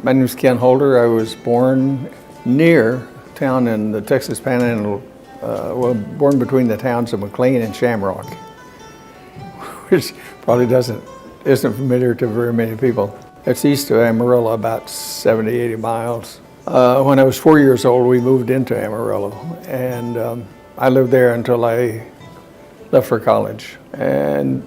My name is Ken Holder. I was born near a town in the Texas Panhandle, born between the towns of McLean and Shamrock, which probably isn't familiar to very many people. It's east of Amarillo, about 70, 80 miles. When I was 4 years old, we moved into Amarillo, and I lived there until I left for college. And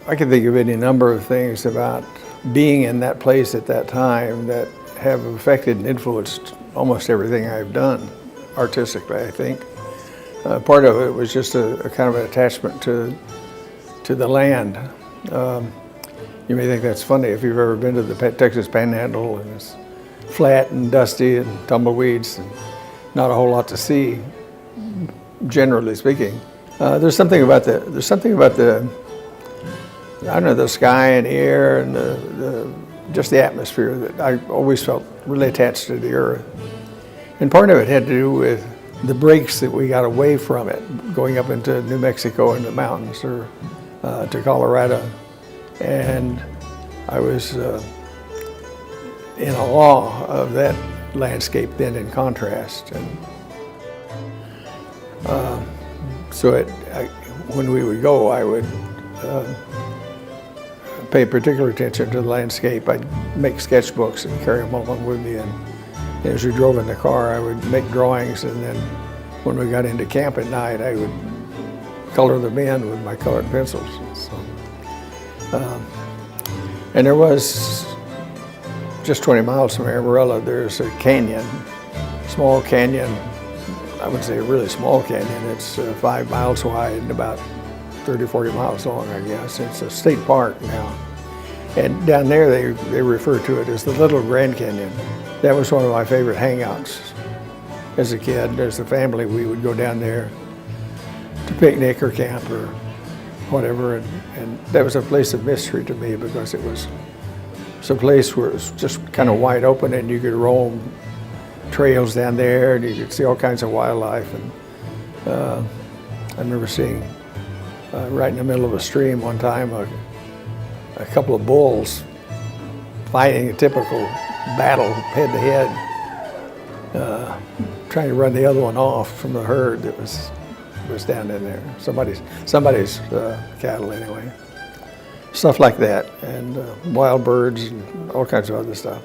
I can think of any number of things about being in that place at that time that have affected and influenced almost everything I've done artistically, I think. Part of it was just a kind of an attachment to the land. You may think that's funny if you've ever been to the Texas Panhandle, and it's flat and dusty and tumbleweeds and not a whole lot to see, generally speaking. There's something about the I don't know, the sky and the air and just the atmosphere that I always felt really attached to the earth. And part of it had to do with the breaks that we got away from it, going up into New Mexico in the mountains or to Colorado. And I was in awe of that landscape then in contrast. And when we would go, I would pay particular attention to the landscape. I'd make sketchbooks and carry them along with me, and as we drove in the car, I would make drawings, and then when we got into camp at night, I would color them in with my colored pencils. And there was, just 20 miles from Amarillo, there's a canyon, small canyon. I would say a really small canyon. It's 5 miles wide and about 30, 40 miles long, I guess. It's a state park now. And down there, they refer to it as the Little Grand Canyon. That was one of my favorite hangouts as a kid. As a family, we would go down there to picnic or camp or whatever. And that was a place of mystery to me because it was a place where it was just kind of wide open and you could roam trails down there and you could see all kinds of wildlife. And I remember seeing right in the middle of a stream one time a couple of bulls fighting a typical battle head to head, trying to run the other one off from the herd that was down in there. Somebody's cattle anyway. Stuff like that, and wild birds and all kinds of other stuff.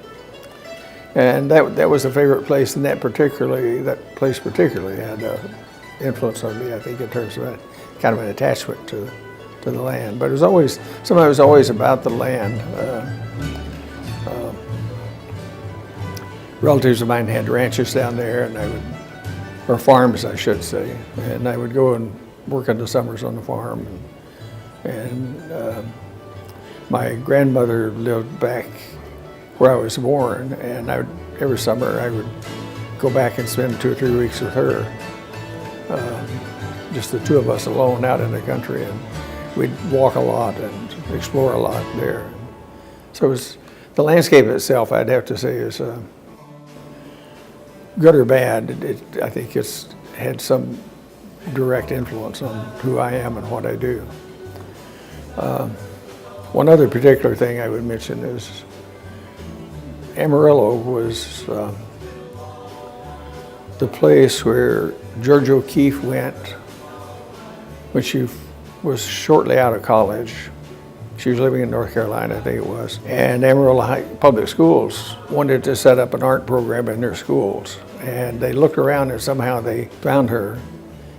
And that was a favorite place, and that place particularly had influence on me, I think, in terms of kind of an attachment to the land. But somehow it was always about the land. Relatives of mine had ranches down there, or farms, I should say, and I would go and work in the summers on the farm. And my grandmother lived back where I was born, and every summer I would go back and spend 2 or 3 weeks with her. Just the two of us alone out in the country, and we'd walk a lot and explore a lot there. So the landscape itself, I'd have to say, is good or bad. I think it's had some direct influence on who I am and what I do. One other particular thing I would mention is Amarillo was the place where George O'Keeffe went when she was shortly out of college. She was living in North Carolina, I think it was. And Amarillo Public Schools wanted to set up an art program in their schools. And they looked around and somehow they found her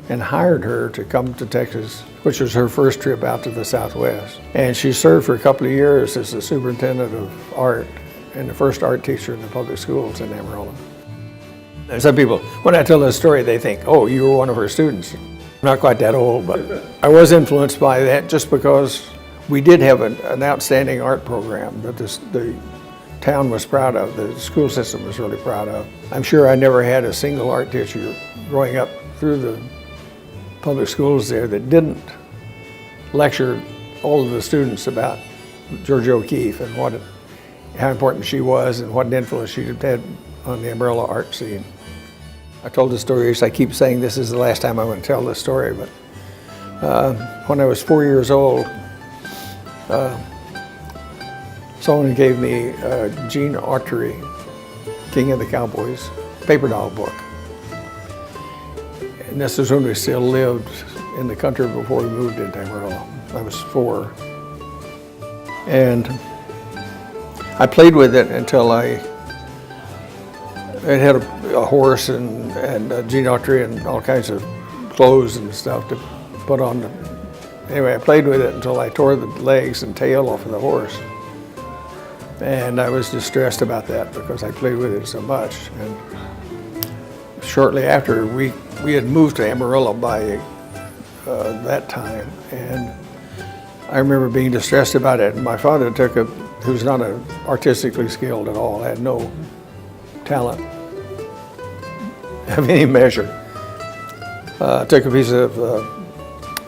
and hired her to come to Texas, which was her first trip out to the Southwest. And she served for a couple of years as the superintendent of art and the first art teacher in the public schools in Amarillo. And some people, when I tell this story, they think, oh, you were one of her students. I'm not quite that old, but I was influenced by that just because we did have an outstanding art program that the town was proud of, the school system was really proud of. I'm sure I never had a single art teacher growing up through the public schools there that didn't lecture all of the students about George O'Keeffe and how important she was and what an influence she had on the Amarillo art scene. I told the story, I keep saying this is the last time I'm going to tell this story, but when I was 4 years old, someone gave me Gene Autry King of the Cowboys paper doll book. And this is when we still lived in the country before we moved into Amarillo. I was 4. And I played with it until it had a horse and a gene autry and all kinds of clothes and stuff to put on. Anyway, I played with it until I tore the legs and tail off of the horse. And I was distressed about that because I played with it so much. And shortly after, we had moved to Amarillo by that time. And I remember being distressed about it. And my father who's not artistically skilled at all, had no talent of any measure, took a piece of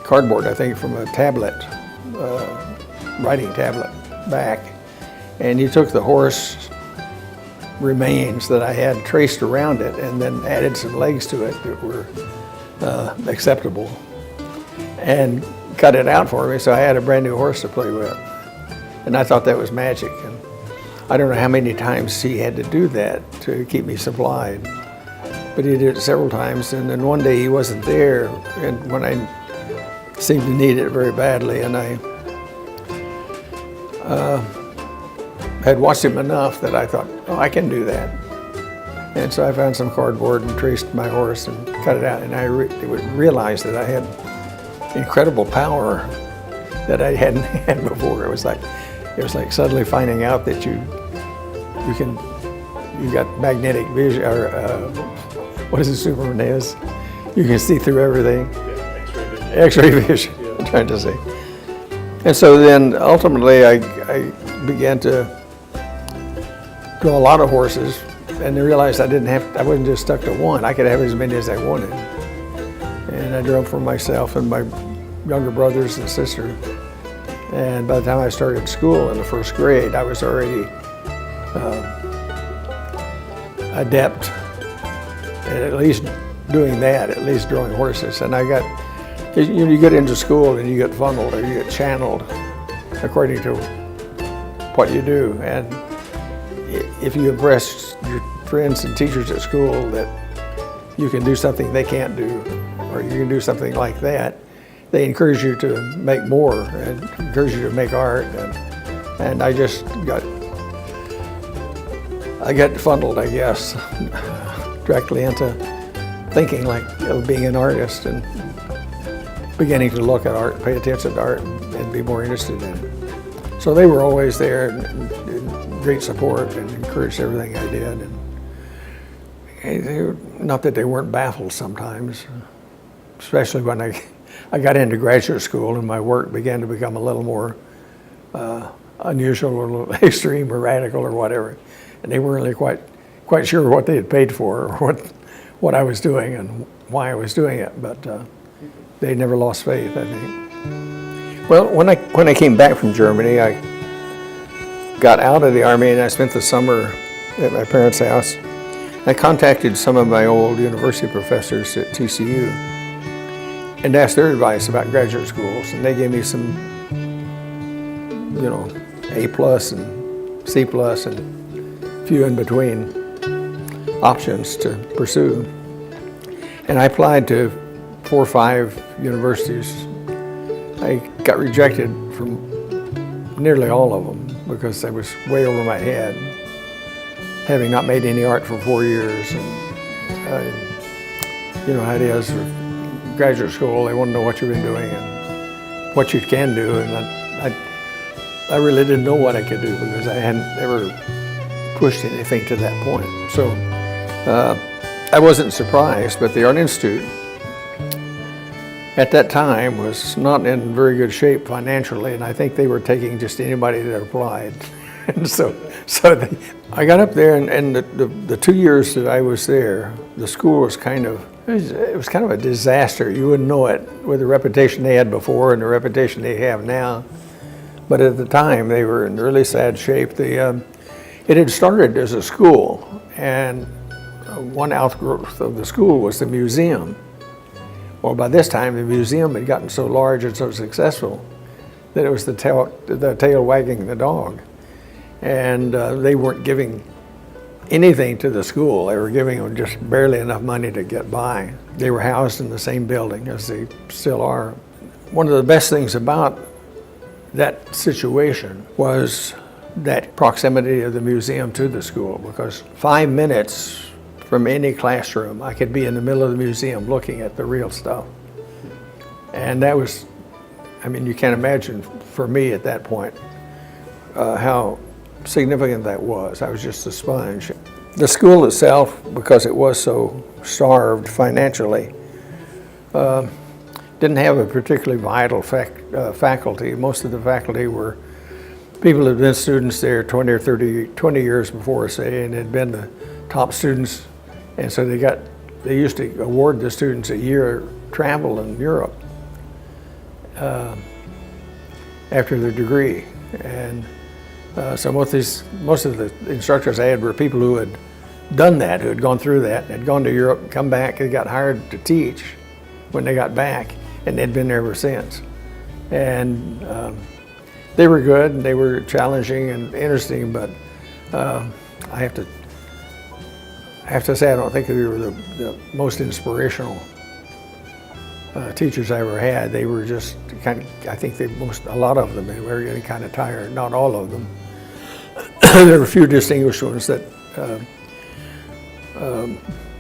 cardboard, I think, from a tablet, writing tablet back, and he took the horse remains that I had traced around it and then added some legs to it that were acceptable and cut it out for me, so I had a brand new horse to play with. And I thought that was magic. And I don't know how many times he had to do that to keep me supplied, but he did it several times. And then one day he wasn't there, and when I seemed to need it very badly, and I had watched him enough that I thought, oh, I can do that. And so I found some cardboard and traced my horse and cut it out, and I realized that I had incredible power that I hadn't had before. It was like suddenly finding out that you got magnetic vision, or what is it Superman is? You can see through everything. Yeah, X-ray vision. Yeah. I'm trying to say. And so then ultimately I began to draw a lot of horses, and I realized I wasn't just stuck to one. I could have as many as I wanted. And I drove for myself and my younger brothers and sister. And by the time I started school in the first grade, I was already adept at least doing that, at least drawing horses. And you get into school and you get funneled or you get channeled according to what you do. And if you impress your friends and teachers at school that you can do something they can't do, or you can do something like that, they encourage you to make more and encourage you to make art. And I just got funneled, I guess, directly into thinking like of being an artist and beginning to look at art, pay attention to art, and be more interested in it. So they were always there and great support and encouraged everything I did. And not that they weren't baffled sometimes, especially when I got into graduate school and my work began to become a little more unusual or a little extreme or radical or whatever. And they weren't really quite sure what they had paid for or what I was doing and why I was doing it, but they never lost faith, I think. Well, when I came back from Germany, I got out of the Army and I spent the summer at my parents' house. I contacted some of my old university professors at TCU and asked their advice about graduate schools, and they gave me some, A+ and C+ and a few in between options to pursue. And I applied to 4 or 5 universities. I got rejected from nearly all of them because I was way over my head, having not made any art for 4 years. And you know how it is with graduate school, they want to know what you've been doing and what you can do. And I really didn't know what I could do because I hadn't ever pushed anything to that point. So I wasn't surprised, but the Art Institute at that time was not in very good shape financially, and I think they were taking just anybody that applied. And so I got up there, and the 2 years that I was there, the school was kind of a disaster. You wouldn't know it with the reputation they had before and the reputation they have now. But at the time, they were in really sad shape. It had started as a school, and one outgrowth of the school was the museum. Well, by this time, the museum had gotten so large and so successful that it was the tail wagging the dog. And they weren't giving anything to the school. They were giving them just barely enough money to get by. They were housed in the same building as they still are. One of the best things about that situation was that proximity of the museum to the school, because 5 minutes from any classroom, I could be in the middle of the museum looking at the real stuff. And that was, I mean, you can't imagine for me at that point how significant that was. I was just a sponge. The school itself, because it was so starved financially, didn't have a particularly vital faculty. Most of the faculty were people who had been students there 20 or 20 years before, say, and had been the top students. And so they used to award the students a year travel in Europe after their degree. And so most of the instructors I had were people who had done that, who had gone through that, had gone to Europe, come back, and got hired to teach when they got back, and they'd been there ever since. And they were good, and they were challenging and interesting, but I have to say I don't think they were the most inspirational teachers I ever had. They were just kind of, I think a lot of them, they were getting kind of tired, not all of them. There were a few distinguished ones that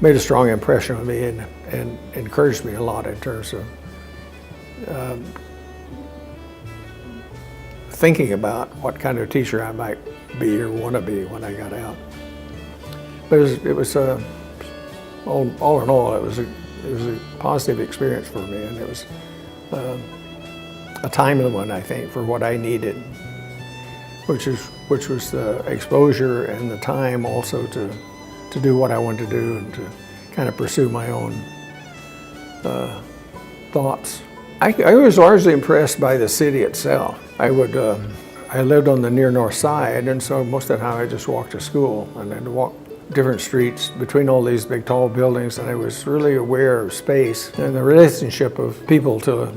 made a strong impression on me and encouraged me a lot in terms of thinking about what kind of teacher I might be or want to be when I got out. But it was all in all, it was a positive experience for me, and it was a timely one, I think, for what I needed, which was the exposure and the time also to do what I wanted to do and to kind of pursue my own thoughts. I was largely impressed by the city itself. I lived on the near north side, and so most of the time I just walked to school, and I'd walk different streets between all these big tall buildings, and I was really aware of space and the relationship of people to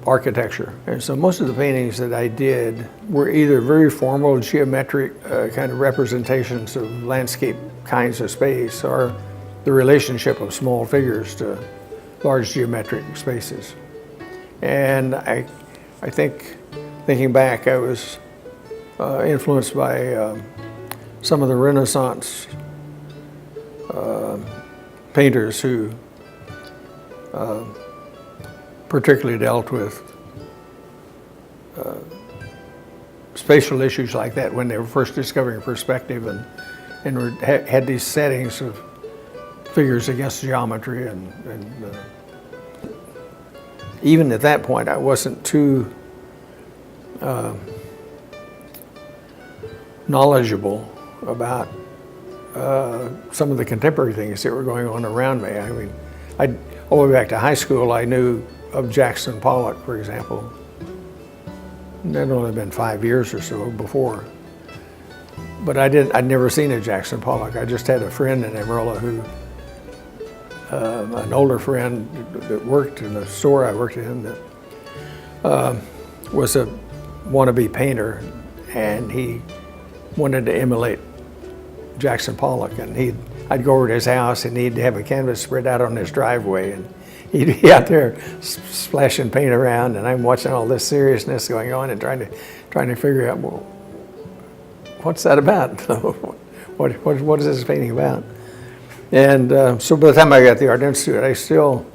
architecture. And so most of the paintings that I did were either very formal, geometric kind of representations of landscape kinds of space, or the relationship of small figures to large geometric spaces. And I think, thinking back, I was influenced by some of the Renaissance painters who particularly dealt with spatial issues like that when they were first discovering perspective and had these settings of figures against geometry, and even at that point I wasn't too knowledgeable about some of the contemporary things that were going on around me. I mean, all the way back to high school, I knew of Jackson Pollock, for example. That'd only been 5 years or so before. But I'd never seen a Jackson Pollock. I just had a friend in Amarillo who, an older friend that worked in the store I worked in, that was a wannabe painter, and he wanted to emulate Jackson Pollock, and I'd go over to his house, and he'd have a canvas spread out on his driveway, and he'd be out there splashing paint around, and I'm watching all this seriousness going on and trying to figure out, well, what's that about? what is this painting about? And so by the time I got the Art Institute, I still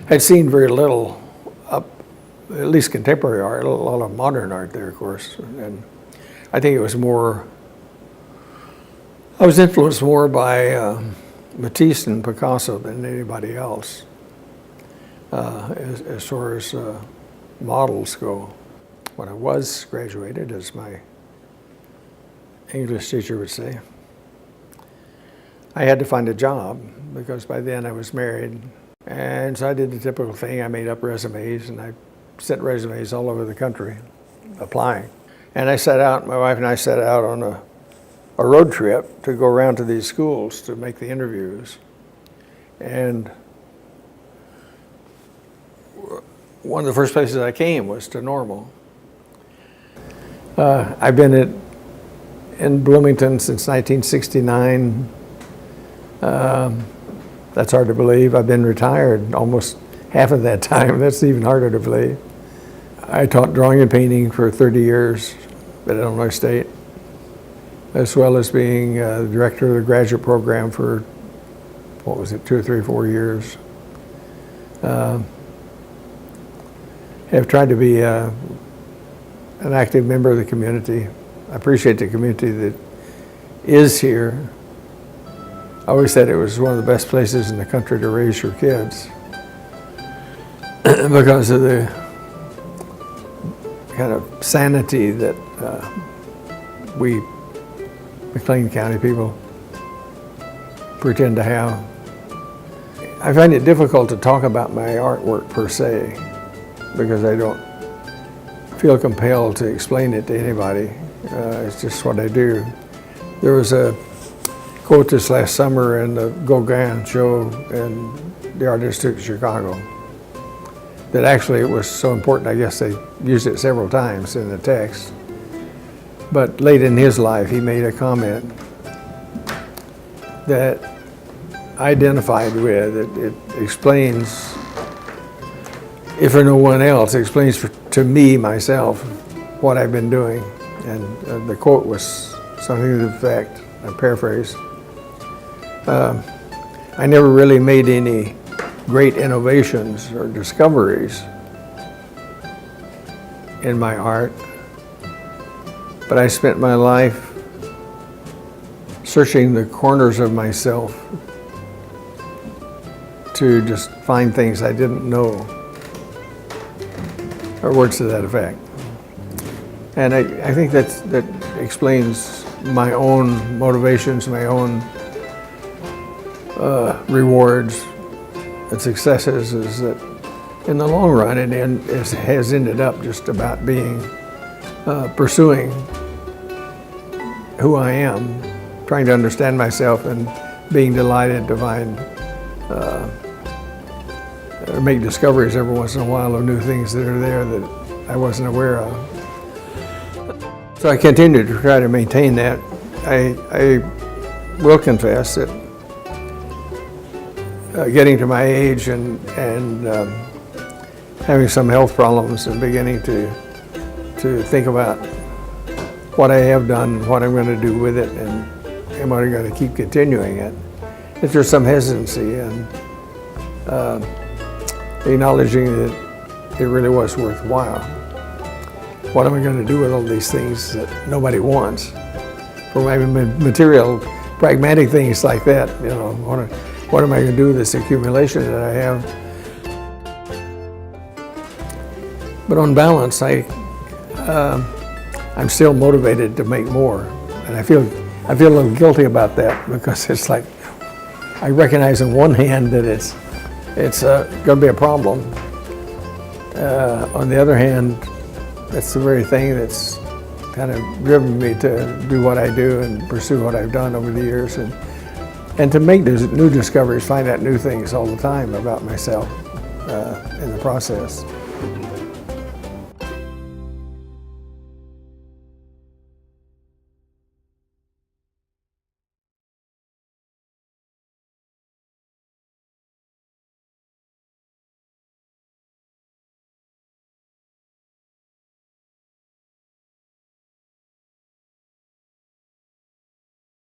had seen very little, at least contemporary art, a lot of modern art there, of course, and I think it was I was influenced more by Matisse and Picasso than anybody else, as far as models go. When I was graduated, as my English teacher would say, I had to find a job, because by then I was married. And so I did the typical thing. I made up resumes, and I sent resumes all over the country applying. And my wife and I set out on a road trip to go around to these schools to make the interviews. And one of the first places I came was to Normal. I've been in Bloomington since 1969. That's hard to believe. I've been retired almost half of that time. That's even harder to believe. I taught drawing and painting for 30 years at Illinois State, as well as being the director of the graduate program for, 2 or 3 or 4 years. Have tried to be an active member of the community. I appreciate the community that is here. I always said it was one of the best places in the country to raise your kids because of the kind of sanity that we McLean County people pretend to have. I find it difficult to talk about my artwork per se because I don't feel compelled to explain it to anybody. It's just what I do. There was a quote this last summer in the Gauguin show in the Art Institute of Chicago that actually it was so important, I guess they used it several times in the text. But late in his life, he made a comment that I identified with. It explains, if for no one else, it explains to me, myself, what I've been doing. And the quote was something to the effect, I paraphrase, I never really made any great innovations or discoveries in my art, but I spent my life searching the corners of myself to just find things I didn't know, or words to that effect. And I think that explains my own motivations, my own rewards and successes, is that in the long run it has ended up just about being pursuing who I am, trying to understand myself and being delighted to find or make discoveries every once in a while of new things that are there that I wasn't aware of. So I continue to try to maintain that. I will confess that getting to my age and having some health problems and beginning to think about what I have done, what I'm going to do with it, and am I going to keep continuing it. If there's some hesitancy and acknowledging that it really was worthwhile. What am I going to do with all these things that nobody wants? For my material, pragmatic things like that, you know, what am I going to do with this accumulation that I have? But on balance, I'm still motivated to make more, and I feel a little guilty about that because it's like I recognize on one hand that it's going to be a problem. On the other hand, that's the very thing that's kind of driven me to do what I do and pursue what I've done over the years, and to make those new discoveries, find out new things all the time about myself in the process.